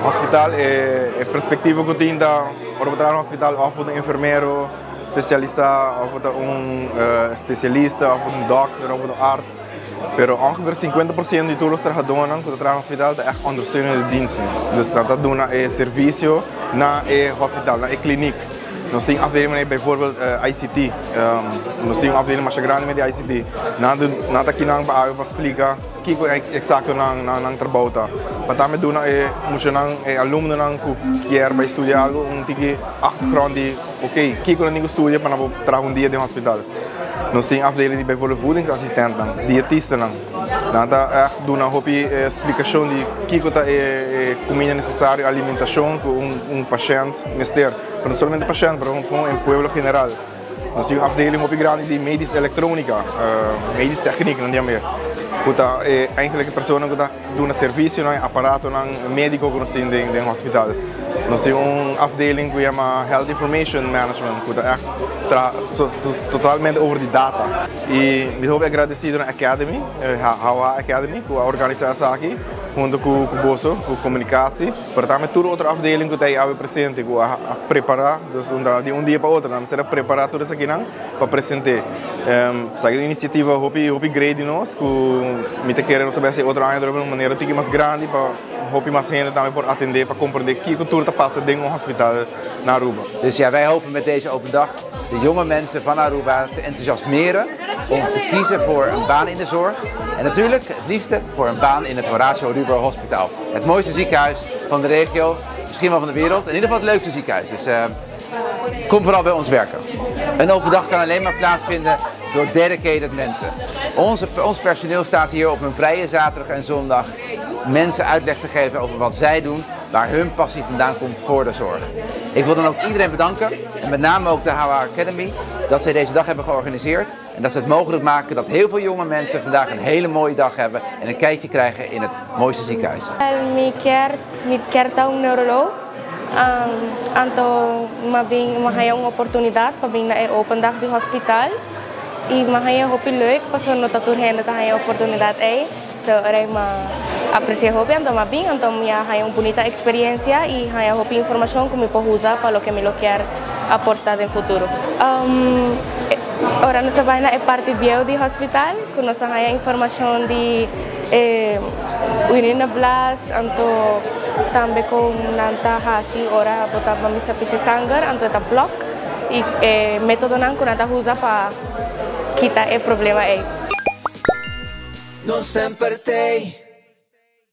hospital é perspectiva que tem da no hospital ou um enfermeiro especialista ou especialista ou dokter ou arts. Pero ongeveer 50% de todos os trabalhadores que trabalham no hospital é ondersteunende diensten. Dus dat doen serviço na hospital, na clinic. Nós temos afdelingen bijvoorbeeld ICT. Nós temos afdelingen mais grande met ICT. Nada que não vai explicar o que é exato não trabalha. Para também doen moet je aluno que quer vai estudar algo tige achtergrond de oké, que eu não estudo para trabalhar dia no hospital. Nós temos afdelingen die bijvoorbeeld voedingsassistenten, diëtisten. Nada doen een explicação de que é comida necessária, alimentação com paciente, mister. Não somente paciente, mas em pueblo general. Nós temos afdeling grande de medisch elektronica, medisch techniek, não diamo. É eigenlijk pessoa que doen serviço, aparato, médico que nós temos no hospital. Nós temos afdeling que chama Health Information Management, que é totalmente over de data. E me estou agradecido na Academy, Hawa Academy, que organiza essa aqui, junto com o Bosso, com comunicação, para também toda outra afdeling que tem a presente, que a preparar, de dia para outro, não será preparar tudo isso aqui para apresentar. Essa iniciativa é grande nós, que me querendo saber se outra área de uma maneira mais grande para hoop je maar zijn daarmee voor attenderen, para compreender que cultuur te passen in een hospital naar Aruba. Dus ja, wij hopen met deze open dag de jonge mensen van Aruba te enthousiasmeren om te kiezen voor een baan in de zorg. En natuurlijk het liefste voor een baan in het Horacio Aruba Hospital. Het mooiste ziekenhuis van de regio, misschien wel van de wereld. In ieder geval het leukste ziekenhuis. Dus kom vooral bij ons werken. Een open dag kan alleen maar plaatsvinden door dedicated mensen. Ons personeel staat hier op een vrije zaterdag en zondag mensen uitleg te geven over wat zij doen, waar hun passie vandaan komt voor de zorg. Ik wil dan ook iedereen bedanken, en met name ook de Hawa Academy, dat zij deze dag hebben georganiseerd en dat ze het mogelijk maken dat heel veel jonge mensen vandaag een hele mooie dag hebben en een kijkje krijgen in het mooiste ziekenhuis. Ik ken een neuroloog. Anto mahayang oportunidad para vir na open dag do hospital e mahayang hopi leuk para no taturhen na hayang oportunidad so aray aprecia hopi anto mabing anto minha hayang bonita experiência e hayang hopi informação que me pode usar para lo que me lo quer aportar no futuro. Ora nossa vaina é parte bio do hospital, com nossa hayang informação de urina blast anto também com nanta hasi ora botar para missa piche sangue anto eta block e método nan com nanta usa para quitar o problema aí. No sempre tem